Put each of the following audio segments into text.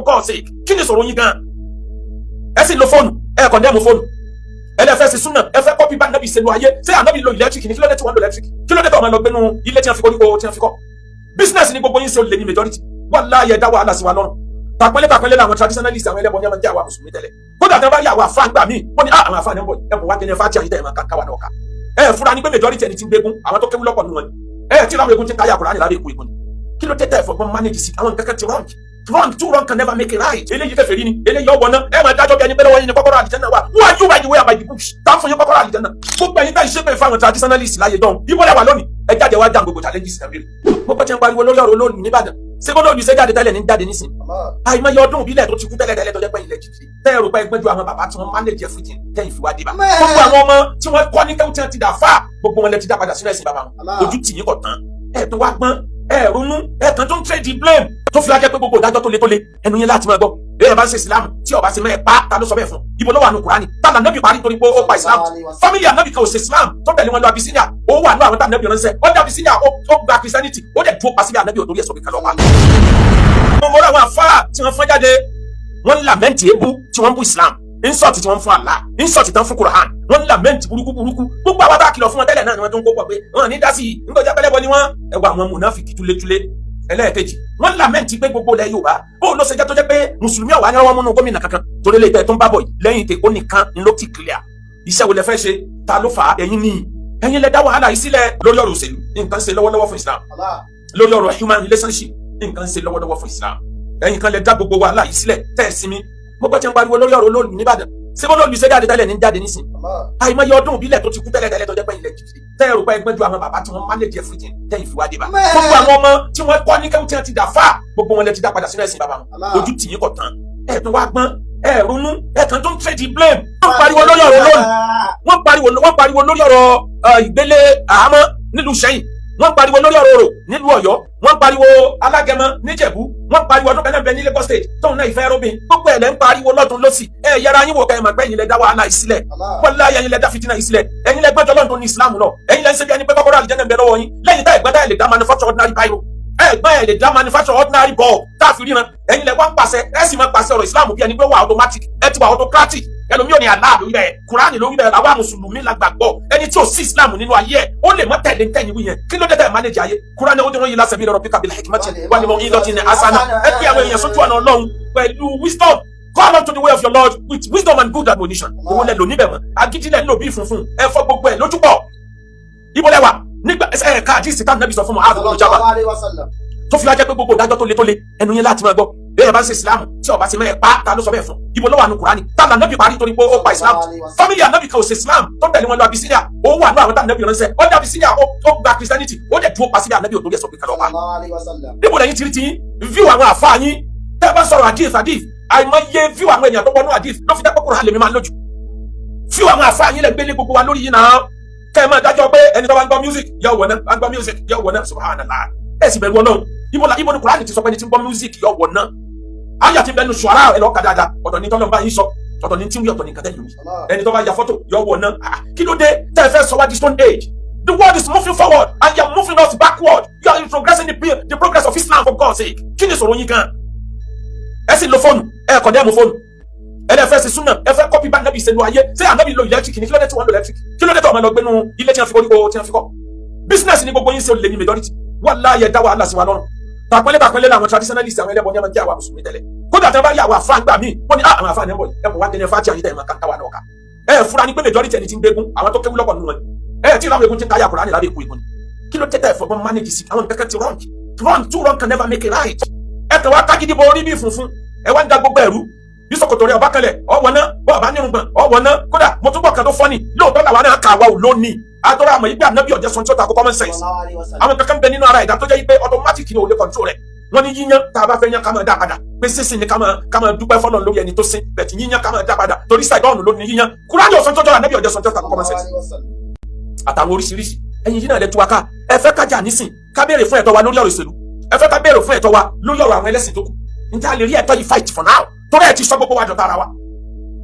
for God's sake kí ni sọ̀rọ̀ yín gan ẹ sì lo fóònù ẹ kàn dẹ́mu fóònù ẹ lẹ fẹ́ sí súnà ẹ fẹ́ kọ́pì bá nàbì ṣe lo ayé ṣé ànábì lo electric ní kí ló dé tí wọ́n lo electric kí ló dé tí wọ́n máa lọ gbénu ilé tí wọ́n fi koríko tí wọ́n fi kọ́ business ni gbogbo yín ṣe olè ní majority wallahi ẹ dá wàhálà sí wa lọ́rùn tàpẹ́lẹ́ làwọn traditionalist àwọn ẹlẹ́bọn ní ọmọ jẹ́ àwọn mùsùlùmí tẹ́lẹ̀ kódà tí wọ́n bá rí àwọn àfáà gbà míì wọ́n ní àwọn àfáà ní ọ̀bọ̀ ẹ̀bùn wá kẹ́ni fájì àyíká ẹ̀mà káwà náà ká ẹ̀ fúra ní pé majority ẹni tí ń gbégún àwọn tó kéwú lọ́pọ̀ nù wọn ẹ̀ tí láwọn egun ti ń káyà Kùránì lábẹ́ èkó egun kí ló tẹ́tẹ́ ẹ̀fọ́gbọ́n manage sí àwọn nǹkan kan ti wrong too wrong can never make it right eléyìí tẹ̀fẹ̀ rí ni eléyìí ọ̀wọ̀ náà ẹ̀ máa dájọ́ bí ẹni pé lọ́wọ́ yín ni kọ́kọ́rọ́ àlìjẹ́nà wà who are you by the way by the bush tá fún yín kọ́kọ́rọ́ àlìjẹ́nà gbogbo ẹ̀yin tá ìṣe pé fáwọn traditionalist láyé dán ibo lẹ́wà lónìí ẹ jáde wá dàn gbogbo challenges náà rí gbogbo tí ń pariwo lórí ọ̀rọ̀ olóòlù nìbàdàn ṣé bọ́lá olùsẹ́ jáde tẹ́lẹ̀ ní jáde nísìn àìmọye ọdún ìbílẹ̀ tó ti kú tẹ́lẹ̀ tó jẹ́ pé ilẹ̀ jìjì tẹ́ ẹ̀rù pa ẹgbẹ́ ju àwọn bàbá tí wọ́n manage everything tẹ́yìn fi wá dé bá gbogbo àwọn ọmọ tí wọ́n kọ́ ní kẹ́wù tí wọ́n ti dà fà gbogbo wọn lẹ ti dá padà sínú ẹ̀sìn bàbá wọn ojú tì yín kọ̀ tán ẹ̀ tó wá gbọ́n ẹ̀ ronú ẹ̀ kan tó ń trade the blame tó fi wájẹ́ pé gbogbo ìdájọ́ tó le ẹnu yẹn láti máa gbọ́ èèyàn bá ń ṣe ìsìlámù tí ọba ṣe mẹ́ẹ̀ pa ta ló sọ bẹ́ẹ̀ fún ibo ló wà nù Kùránì tàbí ànábì parí torí pé ó pa ìsìlámù fámìlì ànábì kan ò ṣe ìsìlámù tó tẹ̀lé wọn lọ Abisinia ó wà nù àwọn tá ànábì ránṣẹ́ ó dé Abisinia ó gba Christianity ó dẹ̀ dúró pa síbi ànábì òtórí ẹ̀sọ́ kíkan lọ́wọ́. mo rọ àwọn afárá tí wọ́n fọ́n jáde wọ́n ń làmẹ́ǹtì ebú tí wọ́n ń bú ìsìlámù insult tí wọ́n fún Allah insult tán fún Quran wọ́n ń làmẹ́ǹtì burúkú gbogbo àwọn bá kìlọ̀ fún wọn tẹ́lẹ̀ náà ni wọ́n tó ń kó pọ̀ pé wọ́n ní dásì ńgbọ́jà pẹ́lẹ́bọ ni wọ́n ẹwà àwọn mùnáfìkì túlétúlé ẹlẹ́ẹ̀kejì wọ́n làmẹ́ǹtì pé gbogbo ilẹ̀ Yorùbá bóun ló ṣe jẹ́ tó jẹ́ pé mùsùlùmí ọ̀wá ní ọwọ́ múnú gómìnà kankan torí lè tẹ́ tó ń bá bọ̀ yìí lẹ́yìn tèkó nìkan ni ló ti clear iṣẹ́ wo lẹ fẹ́ ṣe ta ló fà á ẹ̀yin lẹ dá wàhálà yìí sílẹ̀ lórí ọ̀rọ̀ òṣèlú nǹkan ṣe lọ́wọ́lọ́wọ́ fún Islam lórí ọ̀rọ̀ human relationship nǹkan ṣe lọ́wọ́lọ́wọ́ fún Islam ẹ̀yin kan lẹ dá gbogbo wàhálà yìí sílẹ̀ tẹ́ ẹ̀ sinmi mo gbọ́ tí ń pariwo lórí ọ̀rọ̀ olóòlù nìbàdàn ṣé bó lóòlù ṣe jáde tẹ́lẹ̀ ní jáde nísìn àìmọye ọdún ìbílẹ̀ tó ti kú tẹ́lẹ̀ tó jẹ́ pé ilẹ̀ jìjì tẹ́ ẹ̀rù pa ẹgbẹ́ ju àwọn bàbá tí wọ́n manage everything tẹ́yìn fi wá dé bá gbogbo àwọn ọmọ tí wọ́n kọ́ ní kẹ́hìn tí wọ́n ti dà fà gbogbo wọn lẹ ti dá padà sínú ẹ̀sìn bàbá wọn ojú tì yín kọ̀ tán ẹ̀ tó wá gbọ́n ẹ̀ ronú ẹ̀ kàn tó ń trade blame wọ́n pariwo lórí ọ̀rọ̀ olóòlù wọ́n pariwo lórí ọ̀rọ̀ ìgbélé àhámọ́ nílùú Ṣẹ́yìn wọ́n pariwo lórí ọ̀rọ̀ Òrò nílùú Ọ̀yọ́ wọ́n pariwo Alágẹmọ níjẹ̀bú wọ́n pariwo ọdún bẹ́ẹ̀ ní Lagos State tóun náà ìfẹ́ róbìn gbogbo ẹ̀ lẹ́ ń pariwo lọ́dún lọ́sì ẹ̀ yẹra yín wò ká ẹ̀ máa pẹ́ ẹ̀yin lẹ dá wàhálà yìí sílẹ̀ wọ́lá ẹ̀yin lẹ dá fìtínà yìí sílẹ̀ ẹ̀yin lẹ gbẹ́jọ́ lọ́dún ní Islam lọ ẹ̀yin lẹ ń ṣe bí ẹni pé kọ́kọ́rọ́ àlìjẹ́nà ń bẹ lọ́wọ́ yín lẹ́yìn tá ẹ̀gbọ́n tá ẹ̀ lè dá manufacture ordinary biro ẹ̀gbọ́n ẹ̀ lè dá manufacture ordinary ball káàfin ríran ẹ̀yin lẹ wá ń pàṣẹ ẹ̀ sì máa pàṣẹ ọ̀rọ̀ Islam bí ẹni pé wà automatic ẹ̀ ti wà autocratic ẹlòmíì ò ní Allah lórí bẹ́ẹ̀ Kùránì lórí bẹ́ẹ̀ àwa mùsùlùmí la gbàgbọ́ ẹni tí ò sí Islam nínú ayé ẹ̀ ó lè mọ́ tẹ̀lé ntẹ̀yìn wíyẹn kí ló dé tẹ̀ manage ayé Kùránì ó dúró yìí lásẹ̀ bí lọ́rọ̀ píkà bí hikmati wà ní mọ̀ yín lọ́tì ní asana ẹ pé àwọn èèyàn sójú ọ̀nà Ọlọ́run pẹ̀lú wisdom call on to the way of your Lord with wisdom and good admonition owó lẹ lò níbẹ̀ mọ́ agídílẹ̀ ńlò bí funfun ẹ fọ́ gbogbo ẹ̀ lójúbọ̀ ibo lẹ́wà nígbà ẹ̀ka àdìsí tá nàbì sọ fún Mu'adh bin Jabal tó fi wájẹ́ pé gbogbo ìdájọ́ tó le ẹnu yẹn láti máa gbọ́ bẹ́ẹ̀ bá ń ṣe ìsìlámù tí ọba ti mẹ́ẹ̀ pa ta ló sọ bẹ́ẹ̀ fún ibo ló wà nù Kùránì tàbí ànábì parí torí pé ó pa ìsìlámù fámìlì ànábì kan ò ṣe ìsìlámù tó tẹ̀lé wọn lọ Abisinia ó wà nù àwọn tá ànábì ránṣẹ́ ó dé Abisinia ó gba Christianity ó dẹ̀ dúró pa síbi ànábì òtórí ẹ̀sọ́ pé kálọ̀ pa níbo lẹ́yìn tìrì tìyín fíw àwọn àfáà yín tẹ́ ẹ bá sọ̀rọ̀ hadith àìmọye fíw àwọn èèyàn tó wọnú hadith ló fi jẹ́ pé Kùránì lèmi máa ń lójú fíw àwọn àfáà yín lẹ gbélé gbogbo wa lórí yín náà kẹ́ ẹ máa dájọ́ pé ẹni tó bá ń gbọ́ music yóò wọ̀ náà bá ń gbọ́ music yóò wọ̀ náà subhanallah ẹ̀ sì bẹ̀rù Ọlọ́run ibo ni Kùránì ti sọ pé ẹni tí ń gbọ́ music yóò wọ̀ náà aya ti bẹnu Ṣuara ẹ lọ ka dáadáa ọ̀tọ̀ ní tọ́lọ́ bá yín sọ ọ̀tọ̀ ní tí ń wí ọ̀tọ̀ ní kàtẹ́ yìí ẹni tó bá ya fọ́tò yọ wọ̀ náà kí ló dé tẹ́ ẹ fẹ́ sọ wá di stone age the world is moving forward and you are moving us backward you are progressing the progress of Islam for God's sake kí ni sọ̀rọ̀ yín gan ẹ sì lo fóònù ẹ kọ̀ dẹ́mu fóònù ẹ lẹ fẹ́ sí súnà ẹ fẹ́ kọ́pì bá nàbì ṣe lo ayé ṣé ànábì lo electric ní kí ló dé tí wọ́n lo electric kí ló dé tí wọ́n máa lọ gbénu ilé tí wọ́n fi koríko tí wọ́n fi kọ́ business ni gbogbo yín ṣe olè ní majority wallahi ẹ dá wàhálà sí wa lọ́rùn tàpẹ́lẹ́ làwọn traditionalist àwọn ẹlẹ́bọn ní ọmọ jẹ́ àwọn mùsùlùmí tẹ́lẹ̀ kódà tí wọ́n bá rí àwọn àfáà gbà míì wọ́n ní àwọn àfáà ní ẹ̀bọ̀ ẹ̀bùn wá kẹ́ni fájì àyíká ẹ̀mọ̀ káwà náà ká ẹ̀ fúra ní pé majority ẹni tí ń gbégún àwọn tó kéwú lọ́pọ̀ nínú wọn ẹ̀ tí ìlànà egun ti ń káyà Kùránì lábẹ́ èkó egun kí ló tẹ́tẹ́ ẹ̀fọ́ manage sí àwọn kẹ́kẹ́ ti wrong too wrong can never make it right ẹ̀ kàn wá kágídí bo orí bí funfun ẹ̀ wá ń da gbogbo ẹ̀rú bí sọ̀kòtò rẹ̀ ọba kalẹ̀ ọwọ́ náà bọ́ ọba nírùngbọ̀n ọwọ́ náà kódà mo tún bọ̀ kan tó fọ́nì lóòótọ́ làwọn náà kà wá ò lónìí àtọ́rọ̀ àmọ̀ ìgbà nábì ọ̀jẹ̀ sọ̀tún ọ̀tà common sense àwọn kankan bẹ nínú ara ẹ̀dá tó jẹ́ pé automatic ni ò lè control rẹ̀ wọ́n ní yíyan tá a bá fẹ́ yan ká máa dá padà pé sísìn ni ká máa dúpẹ́ fọ́lọ́run lórí ẹni tó sin bẹ̀tì yíyan ká máa dá padà torí ṣàìdọ́ọ̀nù ló ní yíyan Kùránì ọ̀sán tọ́jọ́ ànábì ọ̀jẹ̀ sọ̀tún ọ̀tà common sense àtàwọn oríṣiríṣi ẹ̀yin yìí náà lẹ tú wa ká ẹ fẹ́ kájà nísìn ká béèrè fún ẹ̀tọ́ wa lórí ọ̀rọ̀ ìṣèlú ẹ fẹ́ ká béèrè fún ẹ̀tọ́ wa lórí ọ̀rọ̀ àwọn ẹlẹ́sìn tó kù níta lè rí ẹ̀tọ́ yìí fight for now torí ẹ̀ ti sọ gbogbo wa jọ tara wa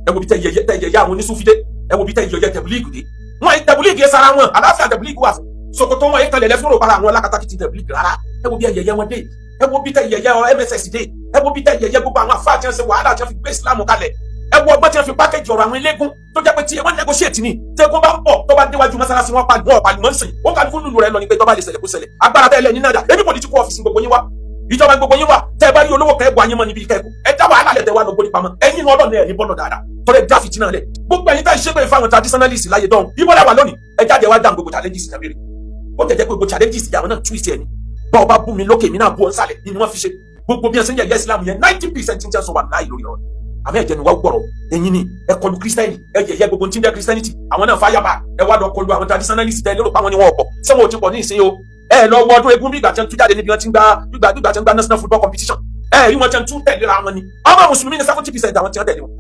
ẹ wo bí tẹ yẹyẹ àwọn onísúfídé ẹ wo bí tẹ yẹyẹ tẹbílíìgì dé wọn ẹ tẹbílíìgì yẹn sara wọn àlàáfíà tẹbílíìgì wà fún Sòkòtò wọn yẹn kan lẹ̀lẹ́ fún òrò para àwọn alákatakítí tẹbílíìgì rárá ẹ wo bí ẹ yẹyẹ wọn dé ẹ wo bí tẹ yẹyẹ MSS dé ẹ wo bí tẹ́ yẹyẹ gbogbo àwọn àfáà tí wọ́n ṣe wàhálà tí wọ́n fi gbé Islam kalẹ̀, ẹ wo ọgbọ́n tí wọ́n fi pákéjì ọ̀rọ̀ àwọn eléégún tó jẹ́ pé tí wọ́n negotiate ni tẹ́gún bá ń bọ̀ tó bá déwájú mọ́sálásí wọn pàlùmọ́ sìn ó kàlùkù lùlù rẹ lọ ní pé tó bá lè ṣẹlẹ̀ kó ṣẹlẹ̀ agbára tẹ́lẹ̀ ní náà ebi political office gbogbo yín wá ìjọba gbogbo yín wá tẹ́ bá rí olówó kẹ́ bu ayé mọ́ níbi ìkẹ́kọ̀ọ́ ẹ dá wàhálà lẹ̀ tẹ́ wá lọ gbóni pamọ́ ẹ̀yin ní ọlọ́run ẹ̀ ní bọ́ọ̀nù dáadáa tọ́lẹ̀ dá fìtínà lẹ̀ gbogbo ẹ̀yin tá ìṣe pé fáwọn traditionalist láyé dán ibo la wà lónìí ẹ jáde wá dáhùn gbogbo challenges ìjàmbére ó tẹ̀ jẹ́ gbogbo challenges ìjà wọn náà twist ẹ̀ ni bá ọba bú mi lókè mi náà bú ọ nsàlẹ̀ ni wọ́n fi ṣe gbogbo bí ẹ ṣe ń yẹ Islam yẹn 90% ń jẹ́ sọ wà láì lórí ọ̀rọ̀ àmì ẹ̀jẹ̀ ni wọ́n gbọ́rọ̀ ẹ̀yin ni ẹ kọlu Christianity ẹ yẹ̀yẹ́ gbogbo tí ń jẹ́ Christianity àwọn náà fáyàbá ẹ wá lọ kọlu àwọn traditionalist tẹ lérò páwọn ni wọn ọ̀pọ̀ sẹ́wọ̀n ò ti pọ̀ ní ìsìn o ẹ lọ wọ ọdún eégún bí ìgbà tí wọ́n tún jáde níbi wọ́n ti ń gba national football competition ẹ rí wọn tí wọ́n tún tẹ̀léra wọn ni ọmọ mùsùlùmí ní 70% àwọn tí wọ́n tẹ̀lé wọn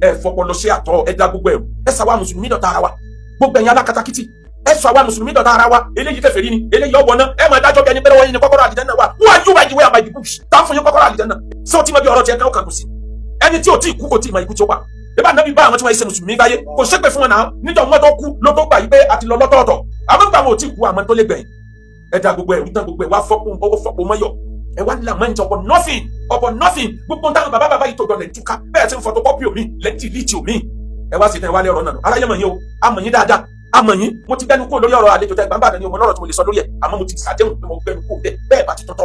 ẹ fọpọlọ ṣe àtọ ẹ dá gbogbo ẹrù ẹ sọ àwa mùsùlùmí dọ̀tá ara wa gbogbo ẹ̀yin alákatakítí ẹ sọ àwa mùsùlùmí dọ̀tá ara wa eléyìí kèfèrí ni eléyìí ọwọ́ náà ẹ máa dájọ́ bí ẹni pẹ́rẹ́ wọ́n yín ní kọ́kọ́rọ́ àlìjánnà wa who are you by the way am I the bush tá fún yín kọ́kọ́rọ́ àlìjánnà sọ tí mo bí ọ̀rọ̀ tiẹ̀ kẹ́ ọ̀kan kò sí ẹni tí ò tí ì kú kò tí ì mọ ikú tí ó wà ẹ bá nàbí bá àwọn tí wọ́n ṣe mùsùlùmí báyé kò ṣépè fún wọn náà níjọ́ wọn tó kú ló tó gbà yí pé àti lọ lọ́tọ̀ọ̀tọ̀ àmọ́ gbà wọn ò tí ì kú àmọ́ tó lé gbẹ̀yìn ẹ dá gbogbo ẹ̀rú tán gbogbo ẹ̀ wá fọ́pọ̀ mọ́yọ̀ ẹ wá nílà mọ́yìn ọ̀pọ̀ nothing gbogbo táwọn bàbá yìí tó dọ̀lẹ̀ túká bẹ́ẹ̀ tí ń photocopy omi lẹ́tì líìtì omi ẹ wá sí tẹ̀ wálé ọ̀rọ̀ náà aráyé mọ̀ yín o amọ̀ yín dáadáa amọ̀ yín mo ti gbẹnu kó lórí ọ̀rọ̀ àlejò tẹ gbàǹbà ní ọmọ lọ́rọ̀ tí mo lè sọ lórí ẹ̀ àmọ́ mo ti ṣàdéhùn pé mo gbẹnu kó bẹ́ẹ̀ bá tuntun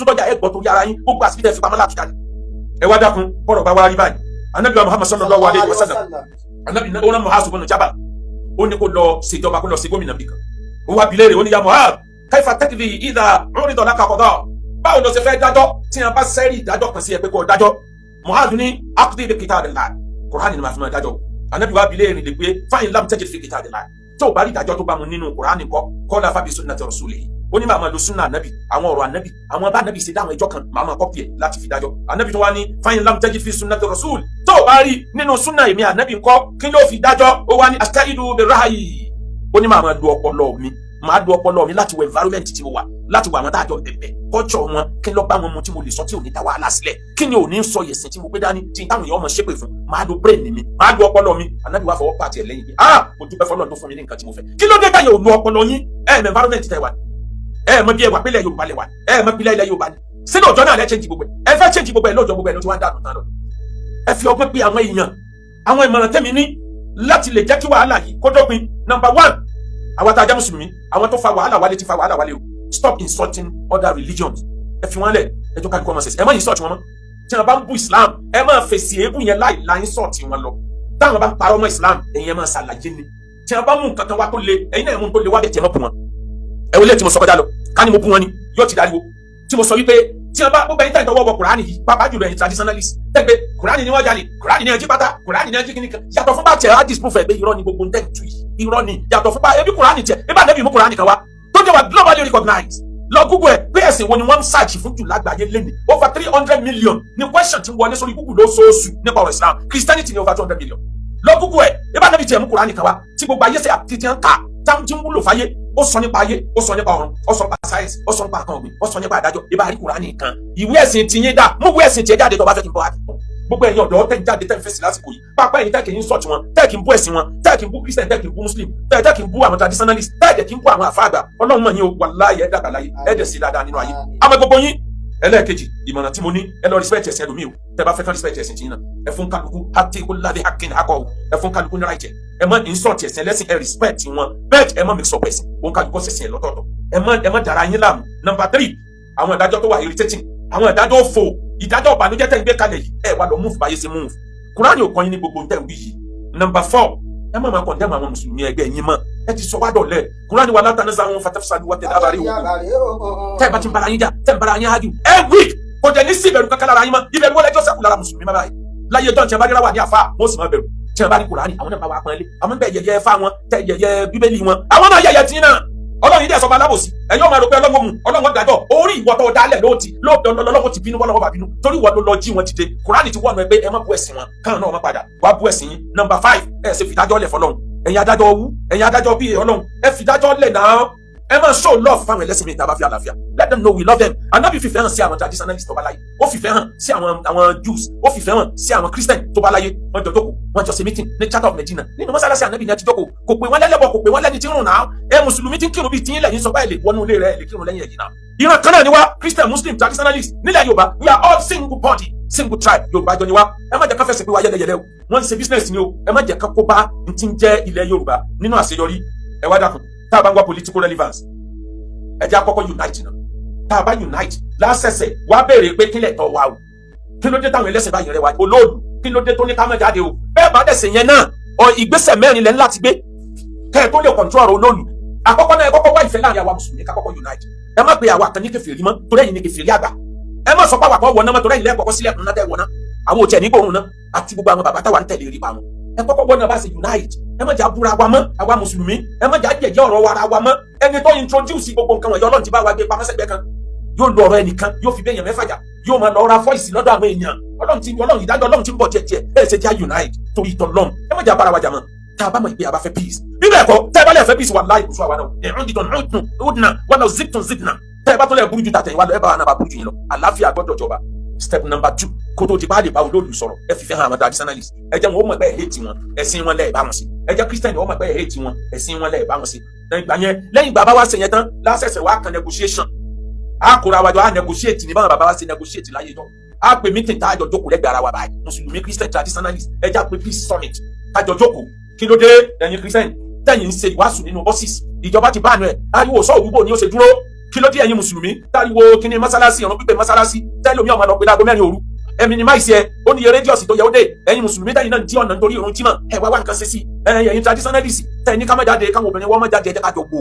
tọ́jà ẹ gbọ́ torí ara yín gbogbo àsìkò tẹ̀ fi pamọ́ láti jáde ẹ wá dákun bọ́rọ̀ bá wá rí báyìí anabi Muhammad sallallahu alaihi wasallam anabi náà ó ná Mu'adh ibn Jabal ó ní kó lọ ṣèjọba kó lọ ṣe gómìnà bìkan ó wá bilẹ̀ rẹ̀ ó ní ya Mu'adh kaifa takdi idha urida laka qada báwo ló ṣe fẹ́ dájọ́ tí a bá sẹ́rí ìdájọ́ kan sí ẹ pé kó dájọ́ Mu'adh ní aqdi bi kitabillah Kùránì ni màá fi máa dájọ́ anabi wá bilẹ̀ rẹ̀ lè pé fa in lam tajid fi kitabillah tó o bá rí ìdájọ́ tó bá mu nínú Kùránì kọ́ qala fa bi sunnati rasulihi ó ní màá máa lo sunna anabi àwọn ọ̀rọ̀ anabi àwọn bá anabi ṣe dáhùn ẹjọ́ kan màá máa kọ́pì ẹ̀ láti fi dájọ́ anabi tó wá ní fa in lam tajid fi sunnati rasul tó o bá rí nínú sunna èmi anabi ńkọ́ kí ló fi dájọ́ ó wá ní astaidu bi ra'yi ó ní màá máa lo ọpọlọ mi láti wo environment tí mo wà láti wo àwọn tá a jọ bẹ̀bẹ̀ kọ́jọ́ wọn kí n lọ bá wọn mu tí mo lè sọ tí ò ní dá wàhálà sílẹ̀ kí ni ò ní sọ yẹ̀sìn tí mo gbé dání tí táwọn èèyàn ọmọ ṣépè fún máa lo brain mi máa lo ọpọlọ mi anabi wá fọwọ́ pàtì ẹ̀ lẹ́yìn pé mo dúpẹ́ fọlọ́run tó fún mi ní nǹkan tí mo fẹ́ kí ló dé táyà ò lo ọpọlọ yín environment tẹ wà mọ bí ẹ wà pélé Yorùbá lẹ wà mọ pílẹ̀ ilẹ̀ Yorùbá ni sínú ọjọ́ náà lẹ change gbogbo ẹ fẹ́ change gbogbo ẹ lọ́jọ́ gbogbo ẹ ló ti wá ń dànù tán lọ ẹ fi ọgbọ́n pé àwọn èèyàn àwọn ìmọ̀ràn tẹ́mi ní láti lè jẹ́ kí wàhálà yìí kó dópin number 1 àwọn tá a jẹ́ mùsùlùmí àwọn tó fa wàhálà wálé ti fa wàhálà wálé o stop insulting other religions ẹ fi wọn lẹ̀ ẹ jọ ká kọ́ ọmọ sẹ̀sẹ̀ ẹ má insult wọn mọ́ tí wọn bá ń bú Islam ẹ má fèsì èébú yẹn láì insult wọn lọ táwọn bá ń parọ́ mọ́ Islam ẹ̀yin ẹ má ṣàlàyé ni tí wọn bá mú nǹkan kan wá tó le ẹ̀yin náà mú tó le wá bẹ̀ tí ẹ má bú wọn ẹ wọlé tí mo sọ kọjá lọ ká ní mo bú wọn ni yóò ti dáríwo tí mo sọ wípé tí wọn bá gbogbo ẹ̀yin tẹ̀yìn tọwọ́ wọ Kùránì yìí pàápàá jùlọ ẹ̀yin traditionalist tẹ́gbẹ́ Kùránì ni wọ́n jalè Kùránì ni ẹjí pátá Kùránì ni ẹjí kìnnìkan yàtọ̀ fún bá tiẹ̀ á disprove ẹ̀ pé irọ́ ni gbogbo ń tẹ̀yìn tu yìí irọ́ ni yàtọ̀ fún bá ebi Kùránì tiẹ̀ ebi àdébì mú Kùránì kan wá tó jẹ́ wà globally recognized lọ Google ẹ̀ pé ẹ̀sìn wo ni wọ́n ń search fún jù lágbàáyé lẹ́nu over 300 million ni question ti wọlé sórí Google lóṣooṣù nípa ọ̀rọ̀ Islam Christianity ni over 200 million lọ Google ẹ̀ ebi àdébì tiẹ̀ mú Kùránì kan wá tí gbogbo ayé ṣe àti tiẹ̀ ń kà táwọn ti ń wúlò fáyé ó sọ nípa ayé ó sọ nípa ọ̀run ó sọ nípa sáyẹ́nsì ó sọ nípa àkàn ọ̀gbìn ó sọ nípa àdájọ́ ibà àrí Kùránì kan ìwé ẹ̀sìn ti yín dá mú ìwé ẹ̀sìn tiẹ̀ jáde tó bá fẹ́ kí n bọ́ àdìpọ̀ gbogbo ẹ̀yin ọ̀dọ́ tẹ̀ ń jáde tẹ̀ ń fèsì lásìkò yìí pápá ẹ̀yin tẹ̀ kì í sọ̀tì wọn tẹ̀ kì í bú ẹ̀sìn wọn tẹ̀ kì í bú Christian tẹ̀ kì í bú Muslim tẹ̀ kì í bú àwọn traditionalist tẹ̀ kì í bú àwọn àfáàgbà Ọlọ́run mọ̀ yín o wàláyé ẹ̀ dàgbà láyé ẹ̀ dẹ̀ sí dáadáa nínú ayé àmọ́ gbogbo yín ẹlẹ́ẹ̀kejì ìmọ̀ràn tí mo ní ẹ lọ respect ẹ̀sìn ẹlòmíì o tẹ́ bá fẹ́ kán respect ẹ̀sìn tìyín náà ẹ fún kálukú hàtí kó ládé hakin akọ o ẹ fún kálukú ní ráìjẹ ẹ má insult ẹ̀sìn ẹlẹ́sìn ẹ respect wọn bẹ́ẹ̀ ẹ má mix up ẹ̀sìn òun kálukú ṣẹ̀sìn ẹ lọ́tọ̀ọ̀tọ̀ ẹ má dara yín láàmú number 3 àwọn ìdájọ́ tó wà irritating àwọn ìdájọ́ òfò ìdájọ́ ìbànújẹ́ tẹ́ ń gbé kalẹ̀ yìí ẹ wá lọ move báyé sí move Kùránì ò kọ́ yín ní gbogbo tẹ́ ń wí yìí number 4 ẹ má máa condemn àwọn mùsùlùmí ẹgbẹ́ yín mọ́ ẹ ti sọ wá dọ̀lẹ́ Kùránì wà látàná sáwọn fatafsadu wà tẹ̀lé abàrí òkú tẹ́ ẹ bá ti ń bára yín jà tẹ́ ń bára yín hájú ẹ weak kò jẹ́ ní sí ìbẹ̀rù kankan lára yín mọ́ ìbẹ̀rù wọlé ẹjọ́ sẹ́kù lára mùsùlùmí má báyìí láyé dán tí a bá dẹ́ra wà ní àfa wọ́n sì máa bẹ̀rù tí a bá ní Kùránì àwọn náà bá wà pọ́nlé àwọn bẹ́ẹ̀ yẹyẹ fá wọn tẹ yẹyẹ bíbélì wọn àwọn náà yẹyẹ tí náà Ọlọ́run yìí dẹ̀ sọ́ba alábòsí ẹ̀yin ọmọ àròpẹ́ ọlọ́wọ́ mu ọlọ́wọ́ gbàdọ̀ orí ìwọ tó dálẹ̀ lọ́wọ́ ti bínú wọ́lọ́wọ́ bá bínú torí ìwọ ló lọ jí wọn dìde Kùránì ti wọ́nu ẹgbẹ́ ẹ má bú ẹ̀sìn wọn káwọn náà má padà wá bú ẹ̀sìn yín number 5 ẹ ṣe fìdájọ́ lẹ̀ fọlọ́run ẹ̀yin adájọ́ wú ẹ̀yin adájọ́ bíi Ọlọ́run ẹ fìdájọ́ lẹ̀ náà ẹ máa show love fáwọn ẹlẹ́sìn mi ìtàbá fi àlàáfíà. Let them know we love them. Ànábì fìfẹ́ hàn sí àwọn traditionalist tó bá láyé, ó fìfẹ́ hàn sí àwọn Jews, ó fìfẹ́ hàn sí àwọn Christian tó bá láyé. Wọ́n jọ jókòó, wọ́n jọ ṣe meeting ní Charter of Medina nínú mọ́sálásí Ànábì ní ẹ ti jókòó, kò pé wọ́n lẹ́lẹ́bọ̀, kò pé wọ́n lẹ́ni tí ń rùn náà. Ẹ mùsùlùmí tí ń kírun bíi tí ń lẹ́yìn sọ báyìí lè wọnú ilé rẹ̀ lè kírun lẹ́yìn ẹ̀yìn náà. Ìran kan náà ni wá, Christian, Muslim, traditionalist nílẹ̀ Yorùbá, we are all single body, single tribe. Yorùbá jọ ni wá. Ẹ má jẹ́ ká fẹsẹ̀ pé wá yẹ́lẹ́yẹ́lẹ́ o. Wọ́n ń ṣe business ni o. Ẹ má jẹ́ ká kó bá n ti ń jẹ́ ilẹ̀ Yorùbá nínú àṣeyọrí. Ẹ wá dákun, tá a bá ń wá political relevance, ẹ jẹ́ àkọ́kọ́ unite náà. Tá a bá unite lásẹ̀sẹ̀ wá béèrè pé kílẹ̀ tọ́ wa o. Kí ló dé táwọn ẹlẹ́sìn bá yẹn rẹ wá? Olóòlù, kí ló dé tó ní ká má jáde o? Bẹ́ẹ̀ bá dẹ̀sẹ̀ yẹn náà, ìgbésẹ̀ mẹ́rin lẹ́ láti gbé kẹ́ ẹ tó lè control ọ̀rọ̀ olóòlù. Àkọ́kọ́ náà ẹ kọ́kọ́ wá ìfẹ́ láàrin àwa mùsùlùmí ká kọ́kọ́ unite. Ẹ má pe àwa kan ní kèfèrí mọ́ torí ẹ̀yin ní kèfèrí àgbà. Ẹ má sọ pé àwa kan wọ̀ náà mọ́ torí ẹ̀yin lẹ́ẹ̀kọ́kọ́ sílẹ̀kùn náà tẹ́ wọ̀ náà. Àwọn òtí ẹ̀ ní gbòòrùn náà àti gbogbo àwọn bàbá táwa ń tẹ̀lé rí pa wọn. Ẹ kọ́kọ́ wọ́n náà bá ṣe unite. Ẹ má jà búra wa mọ́ àwa mùsùlùmí. Ẹ má jà jẹ̀jẹ̀ ọ̀rọ̀ wa ara wa mọ́. Ẹni tó introduce gbogbo nǹkan wọ̀nyí Ọlọ́run ti bá wa gbé pamọ́ sẹ́gbẹ̀ẹ́ kan. Yóò lọ ọ̀rọ̀ ẹnìkan, yóò fi bẹ́yẹn mẹ́fà jà, yóò máa lọ ra fọ́ìsì lọ́dọ̀ àwọn èèyàn. Ọlọ́run ìdájọ́ Ọlọ́run ti ń bọ̀ díẹ̀díẹ̀. Ẹ ṣe já unite torí ìtọ́ lọ́run. Ẹ má jà bára wa jà mọ́. Tá a bá mọ̀ ìpè àbá fẹ́ peace. Bí bẹ́ẹ̀ kọ́, tẹ́ ẹ bá lè fẹ́ peace wà láì kùsùn àwa náà. Ẹ̀rùn dídùn ọ̀dùnà wà náà zidna. Tẹ́ ẹ bá tó lẹ̀ burú ju tàtẹ̀yìn wá lọ, ẹ bá wa náà bá burú ju yín lọ. Àlàáfíà gbọ́dọ̀ jọba. Step number 2, kó tó ti bá lè bá olóòlù sọ̀rọ̀, ẹ fìfẹ́ hàn àwọn traditionalist. Ẹ jẹ́ wọn ó mọ̀ pé ẹ hate wọn, ẹ̀sìn wọn lẹ́ẹ̀ bá wọn sí. Ẹ jẹ́ Christian ó mọ̀ pé ẹ hate wọn, ẹ̀sìn wọn lẹ́ẹ̀ bá wọn sí. Lẹ́yìn ìgbà bá wá ṣe yẹn tán, lásẹ̀sẹ̀ wá kan negotiation. A kóra wájọ, a negotiate ní báwọn bàbá wa ṣe negotiate láyé jọ. A pè meeting tá a jọ jókòó lẹ́gbẹ̀ẹ́ ara wa báyìí. Mùsùlùmí, Christian, traditionalist. Ẹ jẹ́ pé peace summit. Ká jọ jókòó. Kí ló dé ẹ̀yin Christian? Tẹ̀yin ń ṣe ìwàásù nínú buses. Ìjọba ti bánu ẹ̀. Ariwo sọ òwúbò ni ó ṣe dúró. Kí ló dé ẹ̀yin Mùsùlùmí? Táriwo kíní mọ́sálásí, ọ̀run pípé mọ́sálásí. Tẹ́lómi ọmọ lọ pé láago 4 òru. Ẹ̀mí ni máìsì ẹ, ó ní iye rédíọ̀sì tó yẹ ó dé. Ẹ̀yin Mùsùlùmí tẹ́yìn náà ń tí ọ̀nà nítorí ìrun jímọ̀. Ẹ wá nǹkan ṣe sí. Ẹ̀yin traditionalist tẹ́yìn ní ká má jáde, káwọn obìnrin wọ́n má jáde, ẹ jẹ́ ká jọ gbò.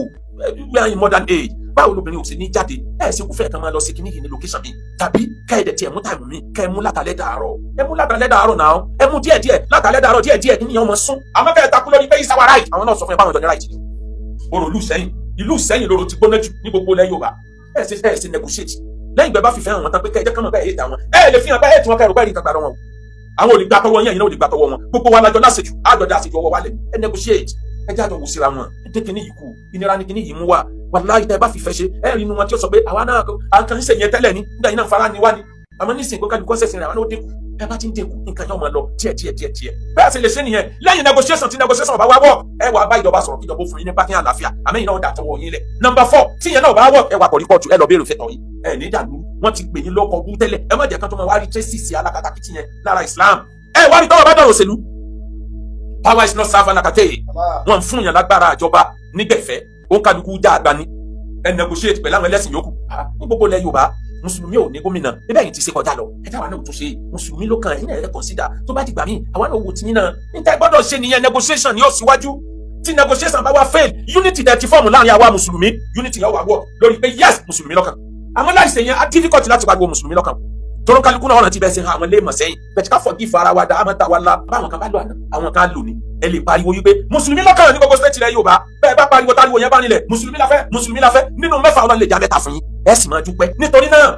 Ẹ̀yin modern age. Báwo lobìnrin ò sì ní jáde? Ẹ ṣe kú fẹ́ kan máa lọ sí kíní yìí ní location mi. Tàbí kẹ́ẹ̀dẹ̀ tí ẹ mú táìmù mi, kẹ́ ẹ mú látàlẹ́ dàárọ̀. Ẹ mú látàlẹ́ dàárọ̀ náà. Ẹ mú díẹ̀díẹ̀ látàlẹ́ dàárọ̀ díẹ̀díẹ̀ kí nìyẹn ọmọ sún. Àmọ́ kẹ́ ẹ takú lórí pé is our right. Àwọn náà sọ fún ẹ báwọn ìjọ ní right ni. Orò ìlú Ìsẹ́yìn lóró ti gbóná jù ní gbogbo ilẹ̀ Yorùbá. Ẹ ṣe negotiate. Lẹ́yìn ìgbẹ́ bá fìfẹ́ hàn wọn tán pé kẹ́ ẹ jẹ́ kán mọ̀ bẹ́ẹ̀ hate àwọn. Ẹ lè fi hàn bẹ́ẹ̀ hate wọn kẹ́ ẹ̀rọ bẹ́ẹ̀ rí kan gbàdọ̀ wọn. Àwọn olùgbà tọwọ́ yẹn, ẹ̀yin náà olùgbà tọwọ́ wọn. Gbogbo wa lájọ láṣejù, àjọdá àṣejù ọwọ́ wálẹ̀. Ẹ negotiate. Ẹ jẹ́ àjọ wò síra wọn. Ẹ dé kíní yìí kù. Ìnira ni kíní yìí mú wa. Wàláhì tẹ́ bá fìfẹ́ ṣe, ẹ rí inú wọn tí ó sọ pé àwa náà kan ń ṣe yẹn tẹ́lẹ̀ ní. Nígbà yìí náà fara ni wá ni. Àmọ́ nísìnyí kó kájú kọ́sẹ̀sìn rẹ̀ àwọn náà dínkù. Ẹ bá ti ń dínkù, nǹkan yóò máa lọ díẹ̀. Bẹ́ẹ̀ sì lè ṣe nìyẹn. Lẹ́yìn negotiation tí negotiation bá wá wọ̀, ẹ wá bá ìjọba sọ̀rọ̀ kí ìjọba fún yín ní bákín àlàáfíà. Àmọ́ ìnáwó dà tọwọ́ yín lẹ̀. Number 4, tí ìyẹn náà bá wọ̀, ẹ wá pọ̀ rìpọ̀tù, ẹ lọ béèrè fẹ́tọ̀ yín. Ẹ ní dàlú, wọ́n ti gbè yín lọ́kọ̀ bú tẹ́lẹ̀. Ẹ má jẹ́ kán tó máa wá rí tracy alákatakítí yẹn lára Islam. Ẹ wá rí tọ́wọ́ bá dọ̀rọ̀ òṣèlú. Power is not servant nakate. Wọ́n fún yàn lágbára àjọba nígbẹ̀fẹ́. Ó kálukú já àgbà ni. Ẹ negotiate pẹ̀lú àwọn ẹlẹ́sìn yòókù. Ní gbogbo ilẹ̀ Yorùbá, Mùsùlùmí ò ní gómìnà. Ibẹ̀ yìí ti ṣe kọjá lọ. Ẹ táwa náà tún ṣe. Mùsùlùmí ló kàn ẹ̀yin ẹ̀ consider. Tó bá dìgbà míì, àwa náà wò tí yín náà. Níta gbọ́dọ̀ ṣe nìyẹn negotiation ni ó síwájú. Tí negotiation bá wá fail, unity dẹ̀ ti fọ́ọ̀mù láàrin àwa Mùsùlùmí. Unity yóò wá wọ̀ lórí pé yes, Mùsùlùmí lọ́kàn. Àmọ́ láìsẹ̀ yẹn, á difficult láti pariwo Mùsùlùmí lọ́kàn. Tọ́lọ́ kálukú náà ọ̀nà tí bẹ́ẹ̀ ṣe hàn àwọn ilé ìmọ̀ sẹ́yìn. Bẹ̀tí ká forgive ara wa dá, àmọ́ ta wa la. Báwọn kan bá lò àná, àwọn kan lò ní. Ẹ lè pariwo yí pé Mùsùlùmí lọ́kàn ní gbogbo state ilẹ̀ Yorùbá. Bẹ́ẹ̀ bá pariwo táriwo yẹn bá nílẹ̀, Mùsùlùmí la fẹ́. Nínú mẹ́fà Ọlọ́run lè já mẹ́ta fún yín. Ẹ sì máa dúpẹ́. Nítorí náà